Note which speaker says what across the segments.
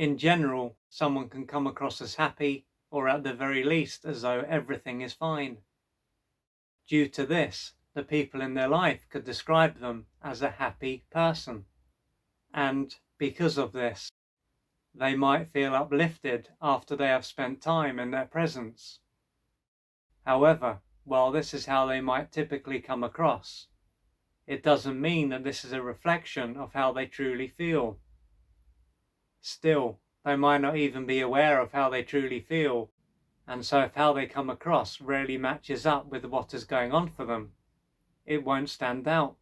Speaker 1: In general, someone can come across as happy, or at the very least as though everything is fine. Due to this, the people in their life could describe them as a happy person. And because of this, they might feel uplifted after they have spent time in their presence. However, while this is how they might typically come across, it doesn't mean that this is a reflection of how they truly feel. Still, they might not even be aware of how they truly feel, and so if how they come across rarely matches up with what is going on for them, it won't stand out.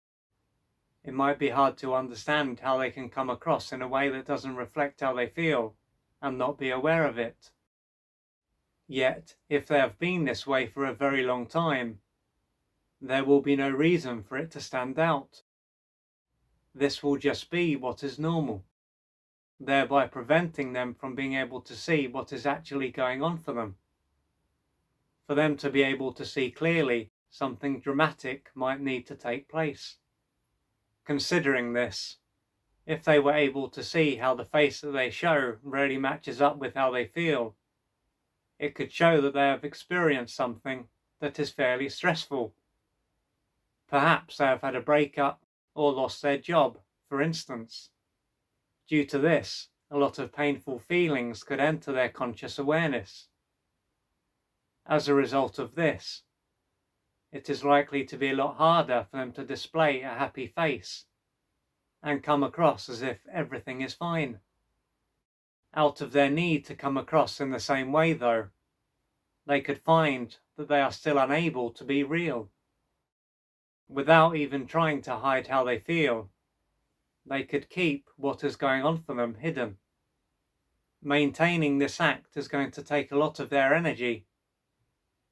Speaker 1: It might be hard to understand how they can come across in a way that doesn't reflect how they feel and not be aware of it. Yet, if they have been this way for a very long time, there will be no reason for it to stand out. This will just be what is normal, thereby preventing them from being able to see what is actually going on for them. For them to be able to see clearly, something dramatic might need to take place. Considering this, if they were able to see how the face that they show really matches up with how they feel, it could show that they have experienced something that is fairly stressful. Perhaps they have had a breakup or lost their job, for instance. Due to this, a lot of painful feelings could enter their conscious awareness. As a result of this, it is likely to be a lot harder for them to display a happy face and come across as if everything is fine. Out of their need to come across in the same way, though, they could find that they are still unable to be real. Without even trying to hide how they feel, they could keep what is going on for them hidden. Maintaining this act is going to take a lot of their energy,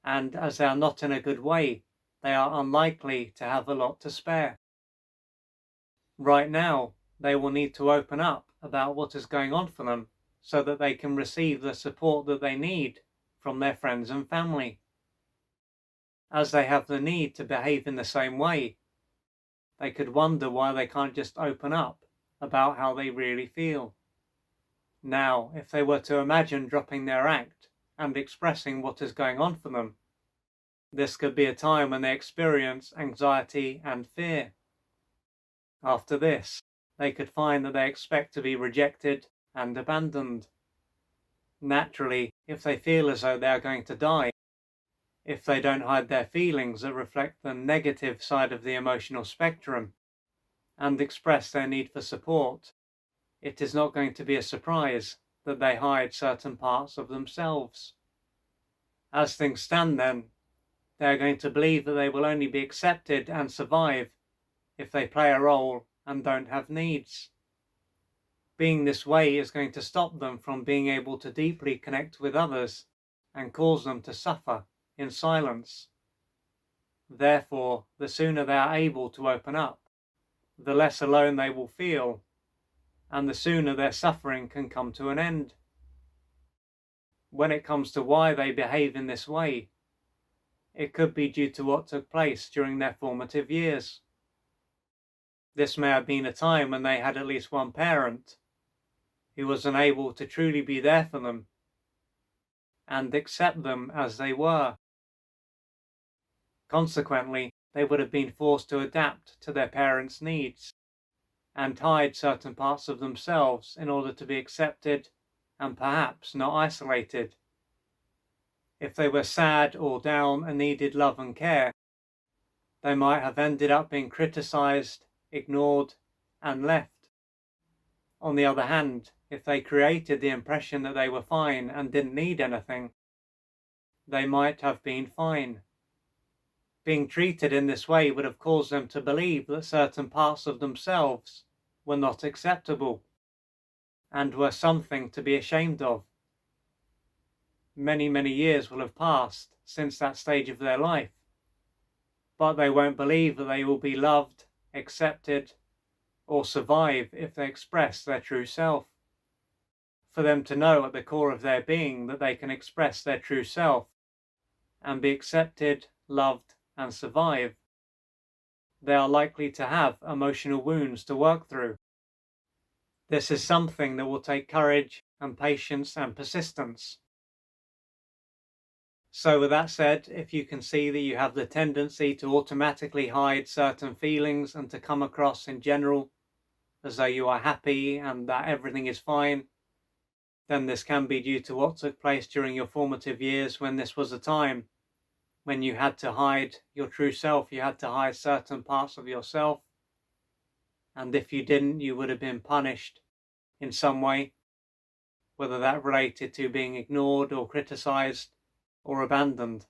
Speaker 1: and as they are not in a good way, they are unlikely to have a lot to spare. Right now, they will need to open up about what is going on for them so that they can receive the support that they need from their friends and family. As they have the need to behave in the same way, they could wonder why they can't just open up about how they really feel. Now, if they were to imagine dropping their act and expressing what is going on for them, this could be a time when they experience anxiety and fear. After this, they could find that they expect to be rejected and abandoned. Naturally, if they feel as though they are going to die, if they don't hide their feelings that reflect the negative side of the emotional spectrum and express their need for support, it is not going to be a surprise that they hide certain parts of themselves. As things stand then, they are going to believe that they will only be accepted and survive if they play a role and don't have needs. Being this way is going to stop them from being able to deeply connect with others and cause them to suffer in silence. Therefore, the sooner they are able to open up, the less alone they will feel, and the sooner their suffering can come to an end. When it comes to why they behave in this way, it could be due to what took place during their formative years. This may have been a time when they had at least one parent who was unable to truly be there for them and accept them as they were. Consequently, they would have been forced to adapt to their parents' needs and hide certain parts of themselves in order to be accepted and perhaps not isolated. If they were sad or down and needed love and care, they might have ended up being criticized, ignored, and left. On the other hand, if they created the impression that they were fine and didn't need anything, they might have been fine. Being treated in this way would have caused them to believe that certain parts of themselves were not acceptable and were something to be ashamed of. Many, many years will have passed since that stage of their life, but they won't believe that they will be loved, accepted, or survive if they express their true self. For them to know at the core of their being that they can express their true self and be accepted, loved, and survive, they are likely to have emotional wounds to work through. This is something that will take courage and patience and persistence. So with that said, if you can see that you have the tendency to automatically hide certain feelings and to come across in general as though you are happy and that everything is fine, then this can be due to what took place during your formative years, when this was a time when you had to hide your true self, you had to hide certain parts of yourself. And if you didn't, you would have been punished in some way, whether that related to being ignored or criticized or abandoned.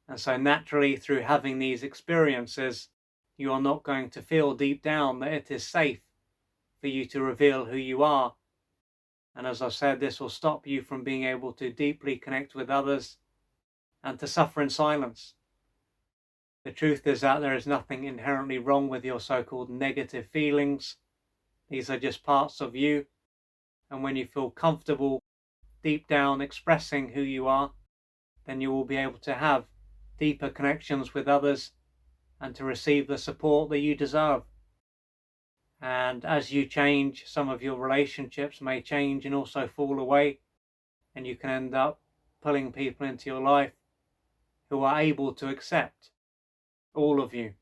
Speaker 1: And so naturally, through having these experiences, you are not going to feel deep down that it is safe for you to reveal who you are. And as I said, this will stop you from being able to deeply connect with others and to suffer in silence. The truth is that there is nothing inherently wrong with your so-called negative feelings. These are just parts of you. And when you feel comfortable deep down expressing who you are, then you will be able to have deeper connections with others and to receive the support that you deserve. And as you change, some of your relationships may change and also fall away, and you can end up pulling people into your life who are able to accept all of you.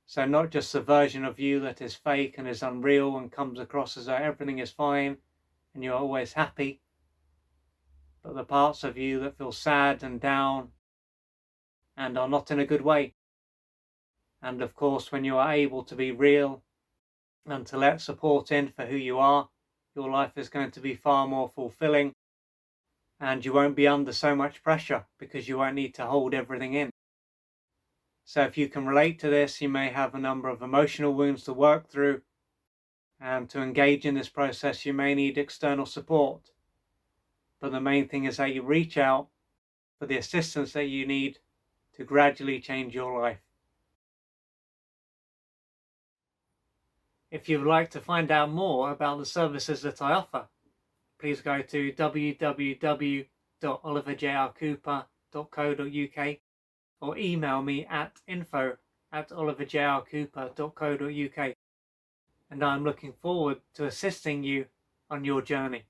Speaker 1: So not just the version of you that is fake and is unreal and comes across as though everything is fine and you're always happy, but the parts of you that feel sad and down and are not in a good way. And of course, when you are able to be real and to let support in for who you are, your life is going to be far more fulfilling, and you won't be under so much pressure because you won't need to hold everything in. So if you can relate to this, you may have a number of emotional wounds to work through, and to engage in this process you may need external support. But the main thing is that you reach out for the assistance that you need to gradually change your life. If you would like to find out more about the services that I offer, please go to www.oliverjrcooper.co.uk or email me at info@oliverjrcooper.co.uk, and I'm looking forward to assisting you on your journey.